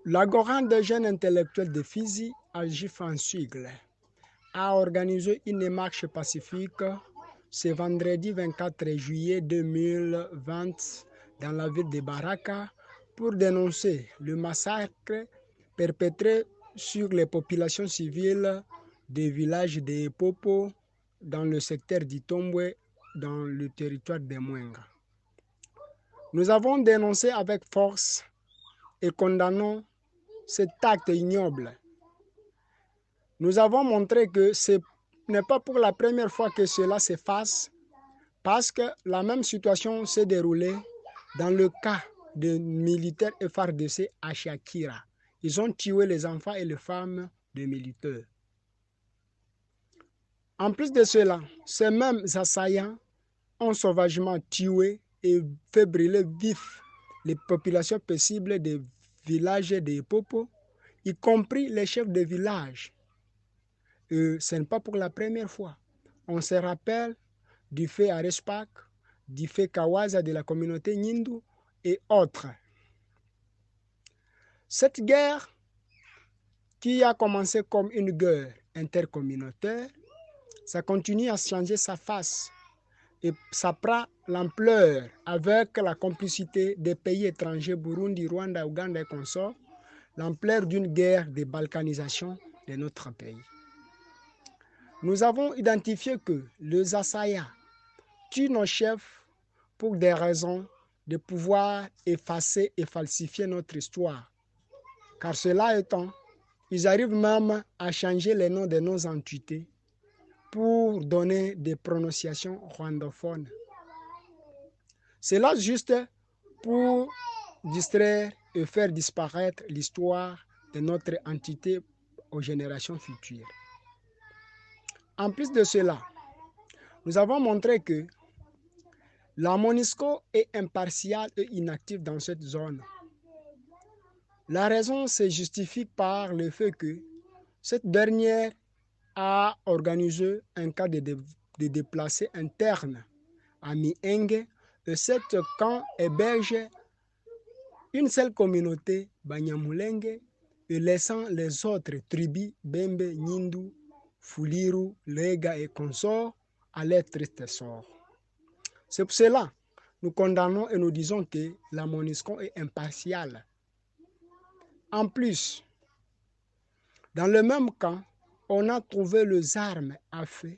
L'Agora des jeunes intellectuels de Fizi, AGIF en sigle, a organisé une marche pacifique ce vendredi 24 juillet 2020 dans la ville de Baraka pour dénoncer le massacre perpétré sur les populations civiles des villages de Popo dans le secteur d'Itombwe dans le territoire de Mwenga. Nous avons dénoncé avec force et condamnons cet acte ignoble. Nous avons montré que ce n'est pas pour la première fois que cela se fasse, parce que la même situation s'est déroulée dans le cas de militaires FARDC à Shakira. Ils ont tué les enfants et les femmes des militaires. En plus de cela, ces mêmes assaillants ont sauvagement tué et fait brûler vif les populations paisibles des villages de Popo, y compris les chefs de village. Ce n'est pas pour la première fois. On se rappelle du fait Arespak, du fait Kawaza de la communauté Nyindu et autres. Cette guerre, qui a commencé comme une guerre intercommunautaire, ça continue à changer sa face et ça prend l'ampleur avec la complicité des pays étrangers, Burundi, Rwanda, Ouganda et consorts, l'ampleur d'une guerre de balkanisation de notre pays. Nous avons identifié que les assaillants tuent nos chefs pour des raisons de pouvoir effacer et falsifier notre histoire. Car cela étant, ils arrivent même à changer les noms de nos entités pour donner des prononciations rwandophones. Cela juste pour distraire et faire disparaître l'histoire de notre entité aux générations futures. En plus de cela, nous avons montré que la MONUSCO est impartiale et inactive dans cette zone. La raison se justifie par le fait que cette dernière a organisé un cas de déplacés internes à Mienge et cet camp héberge une seule communauté, Banyamulenge, et laissant les autres tribus, Bembe, Nyindu, Fuliru, Lega et consorts à leur triste sort. C'est pour cela que nous condamnons et nous disons que la MONUSCO est impartiale. En plus, dans le même camp, on a trouvé les armes à feu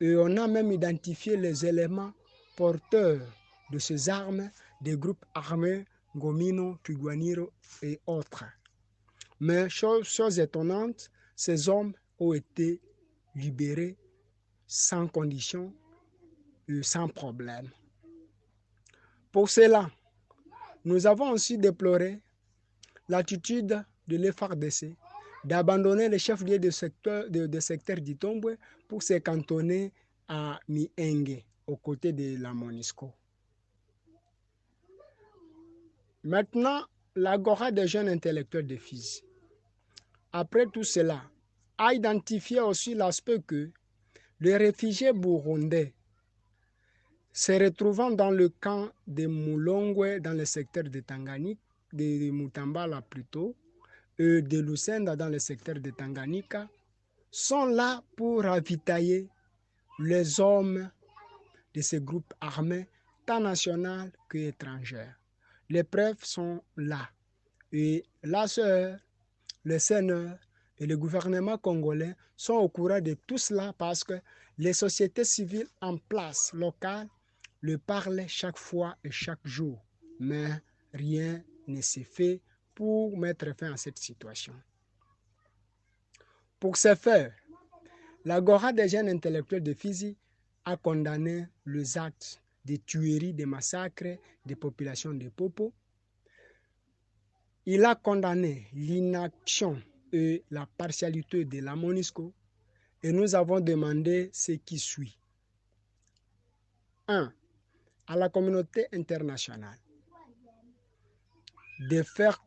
et on a même identifié les éléments porteurs de ces armes des groupes armés Ngomino, Twigwaniro et autres. Mais chose étonnante, ces hommes ont été libérés sans condition et sans problème. Pour cela, nous avons aussi déploré l'attitude de l'FARDC d'abandonner les chefs-lieux de secteur d'Itombwe pour se cantonner à Mienge, aux côtés de la MONUSCO. Maintenant, l'Agora des jeunes intellectuels de Fizi, après tout cela, a identifié aussi l'aspect que les réfugiés burundais se retrouvant dans le camp de Mulongwe, dans le secteur de Tanganyika, de Mutambala plutôt, et de Lucenda dans le secteur de Tanganyika, sont là pour ravitailler les hommes de ces groupes armés, tant nationaux qu'étrangers. Les preuves sont là. Et la sœur, le Seigneur et le gouvernement congolais sont au courant de tout cela parce que les sociétés civiles en place locale le parlent chaque fois et chaque jour. Mais rien ne s'est fait pour mettre fin à cette situation. Pour ce faire, l'Agora des jeunes intellectuels de Fizi a condamné les actes de tuerie, de massacres des populations de Popo. Il a condamné l'inaction et la partialité de la MONUSCO et nous avons demandé ce qui suit. 1. À la communauté internationale de faire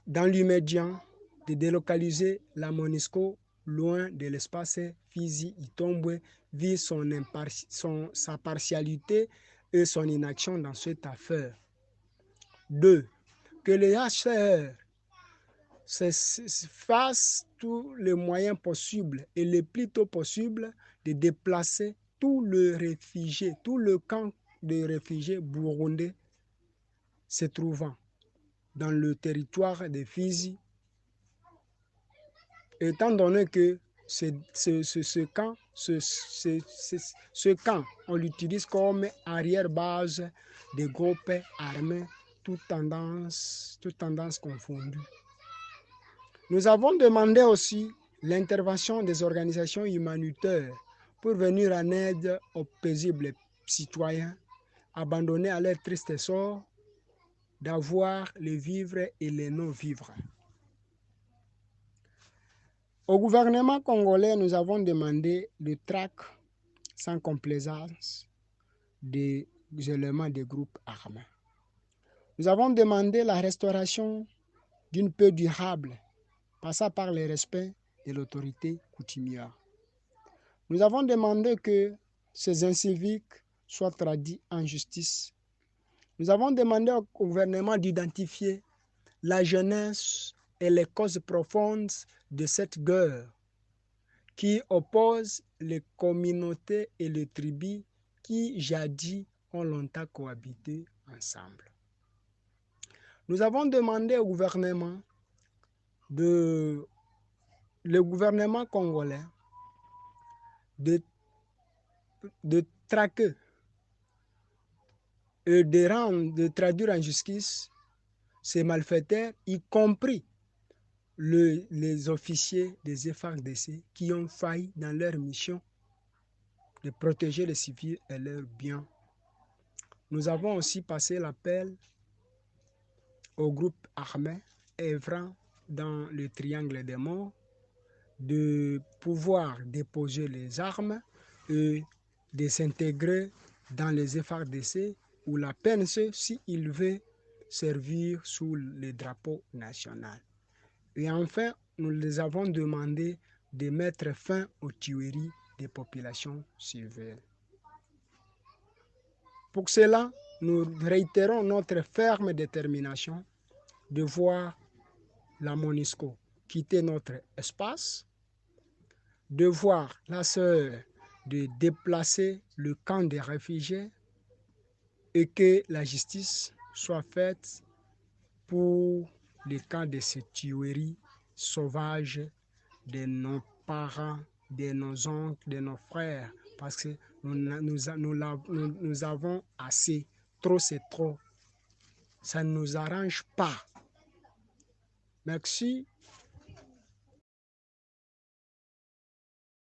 dans l'immédiat de délocaliser la MONUSCO loin de l'espace Fizi-Itombwe vu sa partialité et son inaction dans cette affaire. 2. Que les HCR fasse tous les moyens possibles et le plus tôt possible de déplacer tout le camp de réfugiés burundais se trouvant dans le territoire de Fizi, étant donné que ce camp, on l'utilise comme arrière-base des groupes armés, toutes tendances confondues. Nous avons demandé aussi l'intervention des organisations humanitaires pour venir en aide aux paisibles citoyens abandonnés à leur triste sort d'avoir les vivres et les non-vivres. Au gouvernement congolais, nous avons demandé le traque sans complaisance des éléments des groupes armés. Nous avons demandé la restauration d'une paix durable, passant par le respect de l'autorité coutumière. Nous avons demandé que ces inciviques soient traduits en justice. Nous avons demandé au gouvernement d'identifier la jeunesse et les causes profondes de cette guerre qui oppose les communautés et les tribus qui jadis ont longtemps cohabité ensemble. Nous avons demandé au gouvernement congolais de traquer et de traduire en justice ces malfaiteurs, y compris les officiers des FARDC qui ont failli dans leur mission de protéger les civils et leurs biens. Nous avons aussi passé l'appel aux groupes armés œuvrant dans le triangle des morts de pouvoir déposer les armes et de s'intégrer dans les FARDC ou la PNC s'ils veulent servir sous le drapeau national. Et enfin, nous les avons demandé de mettre fin aux tueries des populations civiles. Pour cela, nous réitérons notre ferme détermination de voir la MONUSCO quitter notre espace, de voir la sœur de déplacer le camp des réfugiés et que la justice soit faite pour le cas de ces tueries sauvages de nos parents, de nos oncles, de nos frères, parce que nous avons assez. Trop, c'est trop. Ça ne nous arrange pas. Merci